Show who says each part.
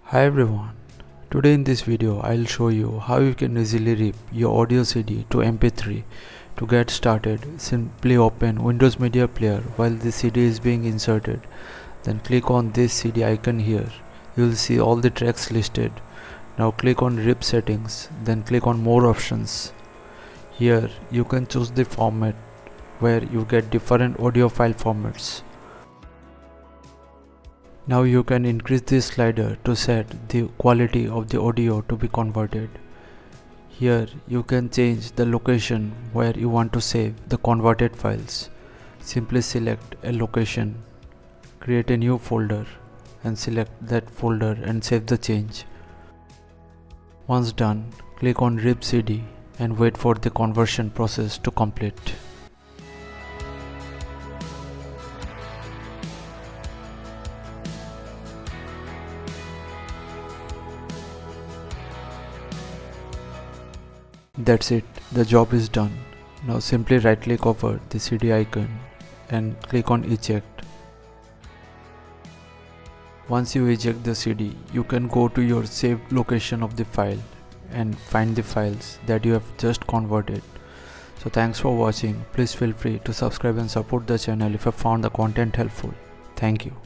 Speaker 1: Hi everyone, today in this video I'll show you how you can easily rip your audio CD to MP3. To get started, simply open Windows Media Player while the CD is being inserted. Then click on this CD icon here. You will see all the tracks listed. Now click on Rip Settings, then click on More Options. Here you can choose the format where you get different audio file formats. Now you can increase this slider to set the quality of the audio to be converted. Here you can change the location where you want to save the converted files. Simply select a location, create a new folder and select that folder and save the change. Once done, click on Rip CD and wait for the conversion process to complete. That's it, the job is done. Now simply right click over the CD icon and click on eject. Once you eject the CD, you can go to your saved location of the file and find the files that you have just converted. So thanks for watching. Please feel free to subscribe and support the channel if you found the content helpful. Thank you.